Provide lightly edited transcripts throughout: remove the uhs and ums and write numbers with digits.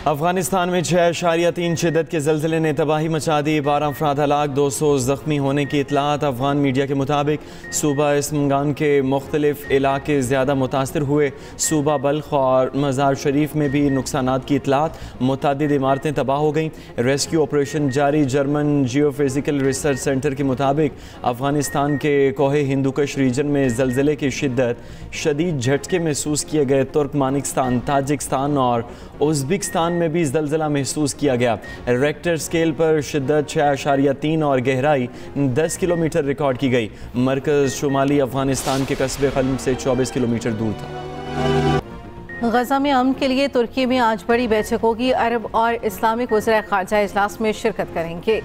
अफगानिस्तान में 6.3 शिद्दत के ज़लज़ले ने तबाही मचा दी। 12 अफराद हलाक, 200 ज़ख्मी होने की इतलात। अफगान मीडिया के मुताबिक सूबा इसमगान के मुख्तलिफ इलाके ज़्यादा मुतासर हुए। सूबा बल्ख और मज़ार शरीफ में भी नुकसानात की इतलात। मुतअद्दिद इमारतें तबाह हो गईं। रेस्क्यू ऑपरेशन जारी। जर्मन जियोफिज़िकल रिसर्च सेंटर के मुताबिक अफगानिस्तान के कोहे हिंदुकश रीजन में ज़लज़ले की शिद्दत शदीद झटके महसूस किए गए। तुर्कमानिस्तान, ताजिकिस्तान और उज़्बेकिस्तान में भी ज़लज़ला महसूस किया गया। रेक्टर स्केल पर शिद्दत 6.3 और गहराई 10 किलोमीटर रिकॉर्ड की गई। मरकज़ शुमाली अफगानिस्तान के कस्बे क़ल्म से 24 किलोमीटर दूर था। गजा में अमन के लिए तुर्की में आज बड़ी बैठक होगी। अरब और इस्लामिक वज़ीर ख़ारजा इजलास में शिरकत करेंगे।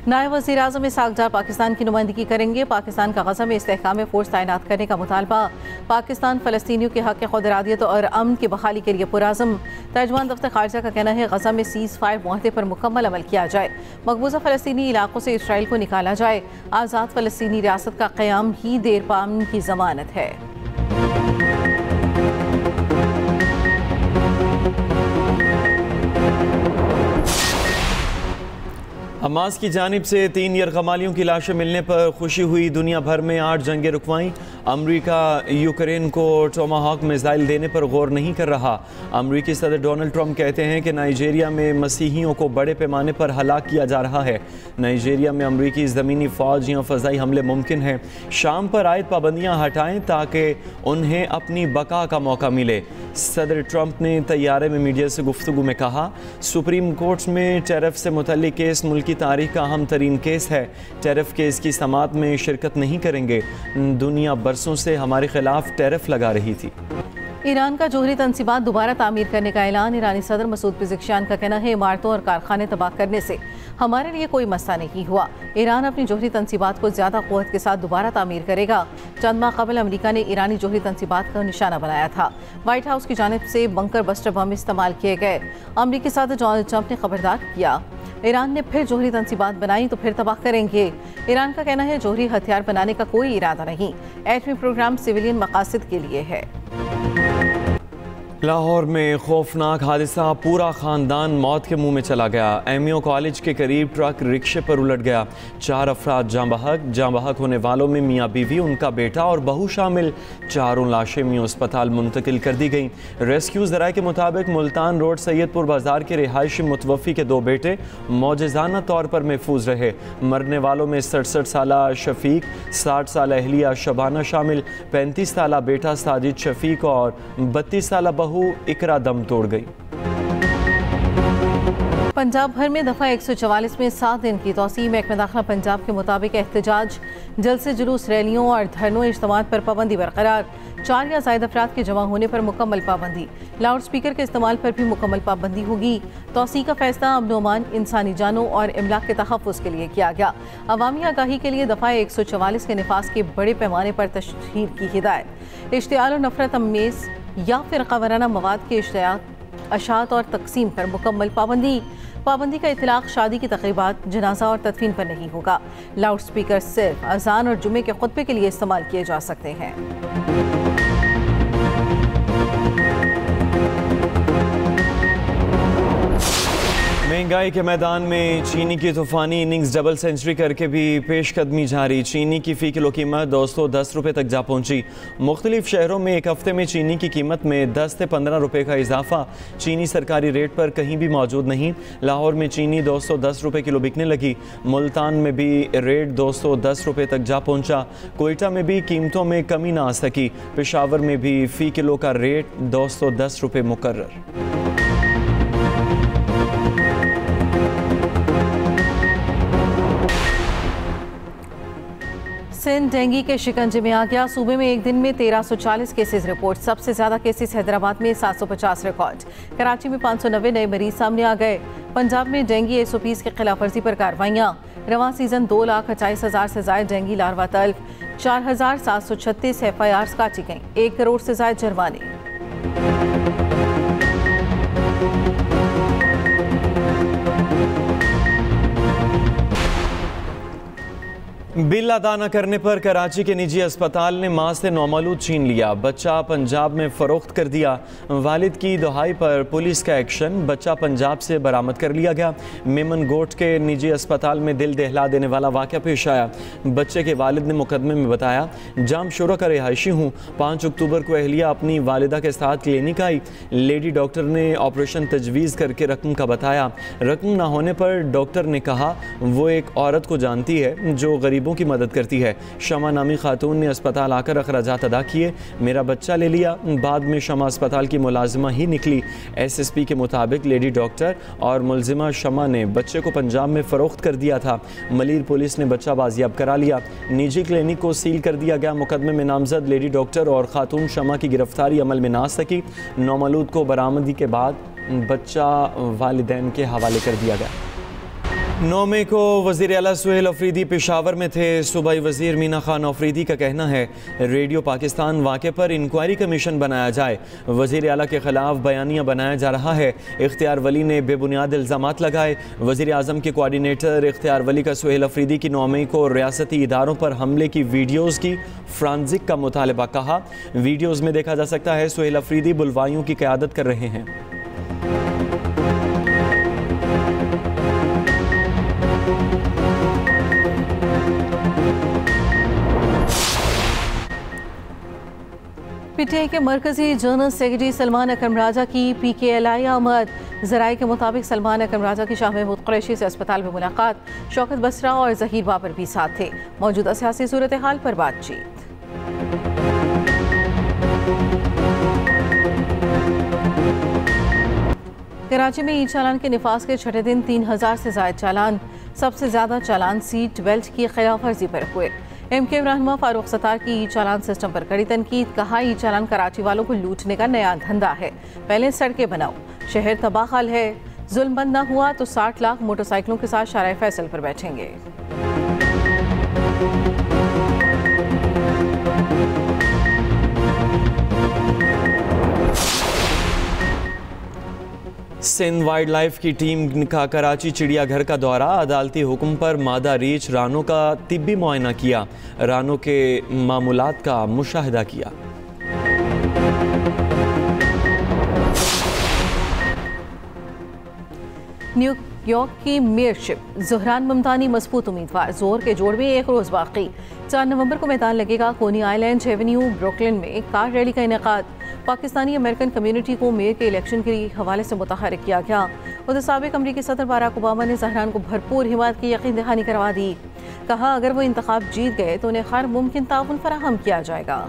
नायब वज़ीर आज़म इसहाक़ डार पाकिस्तान की नुमाइंदगी करेंगे। पाकिस्तान का गजा में इस्तेहकाम फ़ोर्स तैनात करने का मुतालबा। पाकिस्तान फ़लस्तीनियों के हक़ खुद इरादियत और अमन की बहाली के लिए पुरअज़्म। तर्जुमान दफ्तर ख़ारजा का कहना है गजा में सीज़ फायर मुआहदे पर मुकम्मल अमल किया जाए। मकबूजा फ़लस्तीनी इलाकों से इसराइल को निकाला जाए। आज़ाद फ़लस्तीनी रियासत का क़याम ही देरपा अमन की ज़मानत है। हमास की जानिब से 3 यरगमालियों की लाशें मिलने पर खुशी हुई। दुनिया भर में 8 जंगें रुकवाईं। अमरीका यूक्रेन को टोमाहॉक मिसाइल देने पर गौर नहीं कर रहा। अमरीकी सदर डोनाल्ड ट्रंप कहते हैं कि नाइजीरिया में मसीहियों को बड़े पैमाने पर हलाक किया जा रहा है। नाइजीरिया में अमरीकी ज़मीनी फ़ौज या फ़ज़ाई हमले मुमकिन हैं। शाम पर आयद पाबंदियाँ हटाएँ ताकि उन्हें अपनी बका का मौका मिले। सदर ट्रंप ने तैयारे में मीडिया से गुफ्तगू में कहा, सुप्रीम कोर्ट में टैरिफ से मुतल्लिक केस मुल्क की तारीख का अहम तरीन केस है। टैरिफ केस की समाअत में शिरकत नहीं करेंगे। दुनिया बरसों से हमारे खिलाफ टैरिफ लगा रही थी। ईरान का जोहरी तनसीबात दोबारा तामीर करने का ऐलान। ईरानी सदर मसूद पिज़ेश्कियान का कहना है इमारतों और कारखाने तबाह करने से हमारे लिए कोई मसला नहीं हुआ। ईरान अपनी जोहरी तनसीबात को ज़्यादा क़ुव्वत के साथ दोबारा तामीर करेगा। चंद माह कबल अमरीका ने ईरानी जोहरी तनसीबात का निशाना बनाया था। वाइट हाउस की जानिब से बंकर बस्टर बम इस्तेमाल किए गए। अमरीकी सदर डोनाल्ड ट्रंप ने खबरदार किया, ईरान ने फिर जोहरी तनसीबात बनाई तो फिर तबाह करेंगे। ईरान का कहना है जोहरी हथियार बनाने का कोई इरादा नहीं। एटमी प्रोग्राम सिविलियन मकासद के लिए है। लाहौर में खौफनाक हादसा, पूरा ख़ानदान मौत के मुंह में चला गया। एमयू कॉलेज के करीब ट्रक रिक्शे पर उलट गया। 4 अफराद जाँ बहक होने वालों में मियाँ बीवी, उनका बेटा और बहू शामिल। 4 लाशें मियाँ अस्पताल मुंतकिल कर दी गईं। रेस्क्यू ज़राए के मुताबिक मुल्तान रोड सैयदपुर बाजार के रिहायशी मुतवफ़ी के 2 बेटे मौजज़ाना तौर पर महफूज रहे। मरने वालों में 67 साला शफीक, 60 साल अहलिया शबाना शामिल। 35 साला बेटा साजिद शफीक और 32 साला बहू इकरा दम तोड़ गई। पंजाब भर में दफ़ा 144 में 7 दिन की तौसीह। महकमा दाखिला पंजाब के मुताबिक एहतजाज, जलसे, जुलूस, रैलियों और धरनों इज्तिमात पर पाबंदी बरकरार। 4 या ज़ायद अफराद के जमा होने पर मुकम्मल पाबंदी। लाउड स्पीकर के इस्तेमाल पर भी मुकम्मल पाबंदी होगी। तौसीह का फैसला अमन अमान, इंसानी जानों और इमलाक के तहफ़्फ़ुज़ के लिए किया गया। अवामी आगाही के लिए दफ़ा 144 के निफाज के बड़े पैमाने पर तशहीर की हिदायत। इश्तियाल और नफरत अमेज़ या फ़िरक़ा वाराना मवाद के अशात और तकसीम पर मुकम्मल पाबंदी। पाबंदी का इतलाक़ शादी की तक़रीबात, जनाजा और तदफीन पर नहीं होगा। लाउड स्पीकर सिर्फ अज़ान और जुमे के खुतबे के लिए इस्तेमाल किए जा सकते हैं। महंगाई के मैदान में चीनी की तूफ़ानी इनिंग्स डबल सेंचुरी करके भी पेशकदमी जारी। चीनी की फ़ी किलो कीमत 210 रुपये तक जा पहुंची। मुख्तलिफ शहरों में एक हफ्ते में चीनी की कीमत में 10 से 15 रुपये का इजाफा। चीनी सरकारी रेट पर कहीं भी मौजूद नहीं। लाहौर में चीनी 210 रुपये किलो बिकने लगी। मुल्तान में भी रेट 210 रुपये तक जा पहुंचा। कोयटा में भी कीमतों में कमी ना आ सकी। पेशावर में भी फ़ी किलो का रेट 210 रुपये मुकर्रर। सिंध डेंगू के शिकंजे में आ गया। सूबे में एक दिन में 1340 केसेस रिपोर्ट। सबसे ज़्यादा केसेस हैदराबाद में 750 रिकॉर्ड। कराची में 590 नए मरीज सामने आ गए। पंजाब में डेंगू SOPs की खिलाफवर्जी पर कार्रवाइयाँ। रवां सीज़न 2,28,000 से ज़ायद डेंगू लार्वा तल्फ। 4,736 FIRs काटी गईं। 1 करोड़ से ज़ायद जुर्माने। बिल अदा न करने पर कराची के निजी अस्पताल ने मां से नौमालूद छीन लिया। बच्चा पंजाब में फ़रोख्त कर दिया। वालिद की दुहाई पर पुलिस का एक्शन। बच्चा पंजाब से बरामद कर लिया गया। मेमन गोट के निजी अस्पताल में दिल दहला देने वाला वाक़या पेश आया। बच्चे के वालिद ने मुकदमे में बताया, जाम शुरा का रिहायशी हूँ। 5 अक्टूबर को अहलिया अपनी वालिदा के साथ क्लिनिक आई। लेडी डॉक्टर ने ऑपरेशन तजवीज़ करके रकम का बताया। रकम ना होने पर डॉक्टर ने कहा वो एक औरत को जानती है जो गरीबों की मदद करती है। शमा नामी खातून ने अस्पताल आकर अखराजात अदा किए। मेरा बच्चा ले लिया। बाद में शमा अस्पताल की मुलाजिमा ही निकली। SSP के मुताबिक लेडी डॉक्टर और मुलजिमा शमा ने बच्चे को पंजाब में फ़रोख्त कर दिया था। मलीर पुलिस ने बच्चा बाजियाब करा लिया। निजी क्लिनिक को सील कर दिया गया। मुकदमे में नामजद लेडी डॉक्टर और खातून शमा की गिरफ्तारी अमल में ना आ सकी। नौमलूद को बरामदी के बाद बच्चा वालिदैन के हवाले कर दिया गया। 9 मई को वज़ीर आला सुहेल अफरीदी पेशावर में थे। सूबाई वज़ीर मीना खान अफरीदी का कहना है रेडियो पाकिस्तान वाक़े पर इंक्वायरी कमीशन बनाया जाए। वज़ीर आला के ख़िलाफ़ बयानिया बनाया जा रहा है। इख्तियार वली ने बेबुनियाद इल्ज़ामात लगाए। वज़ीर आज़म के कोऑर्डिनेटर इख्तियार वली का सुहेल अफरीदी की 9 मई को रियासती इदारों पर हमले की वीडियोज़ की फ्रांसिक का मुतालबा। कहा वीडियोज़ में देखा जा सकता है सुहेल अफरीदी बुलवाइयों की क़यादत कर रहे हैं। PTI के मरकजी जनरल सेक्रेटरी सलमान अकरम राजा की PKLI आमद। ज़राए के मुताबिक सलमान अकरम राजा की शाह महमूद कुरैशी से अस्पताल में मुलाकात। शौकत बसरा और ज़हीर बाबर भी साथ थे। मौजूदा सियासी सूरत हाल पर बातचीत। कराची में ई चालान के निफाज के छठे दिन 3000 से ज़ायद चालान। सबसे ज़्यादा चालान सीट बेल्ट की खिलाफ वर्जी पर हुए। MK रहनुमा फारूक सत्तार की ई चालान सिस्टम पर कड़ी तनकीद। कहा ई चालान कराची वालों को लूटने का नया धंधा है। पहले सड़कें बनाओ, शहर तबाहल है। जुल्म बंद न हुआ तो 60 लाख मोटरसाइकिलों के साथ शाराए फैसल पर बैठेंगे। सिंध वाइल्ड लाइफ की टीम का कराची चिड़ियाघर का दौरा। अदालती हुक्म पर मादा रीछ रानों का तिब्बी मुआयना किया। रानों के मामूलात का मुशाहिदा किया। न्यूयॉर्क की मेयरशिप ज़ुहरान ममतानी मजबूत उम्मीदवार। जोर के जोड़ में एक रोज़ बाकी। 4 नवंबर को मैदान लगेगा। कोनी आइलैंड एवेन्यू ब्रुकलिन में कार रैली का इनेकाद। पाकिस्तानी अमेरिकन कम्युनिटी को मेयर के इलेक्शन के हवाले से मुतहर्रिक किया गया। उधर साबिक़ अमरीकी सदर बराक ओबामा ने ज़हरान को भरपूर हिमायत की यकीन दहानी करवा दी। कहा अगर वो इंतखाब जीत गए तो उन्हें हर मुमकिन ताउन फराहम किया जाएगा।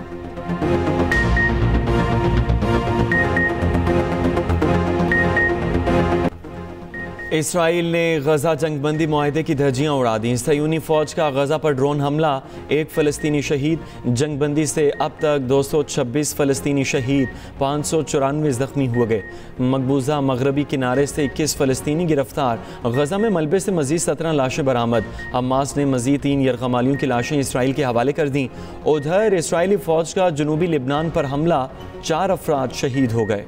इसराइल ने गजा जंगबंदी मुआहदे की धज्जियां उड़ा दी। सयूनी फौज का गजा पर ड्रोन हमला। 1 फ़लस्तीनी शहीद। जंगबंदी से अब तक 226 फ़लस्तीनी शहीद, 594 जख्मी हुए गए। मकबूजा मगरबी किनारे से 21 फ़लस्तीनी गिरफ्तार। गजा में मलबे से मजीद 17 लाशें बरामद। हमास ने मजीद 3 यरगमालियों की लाशें इसराइल के हवाले कर दी। उधर इसराइली फौज का जनूबी लिबनान पर हमला, 4 अफराद शहीद हो गए।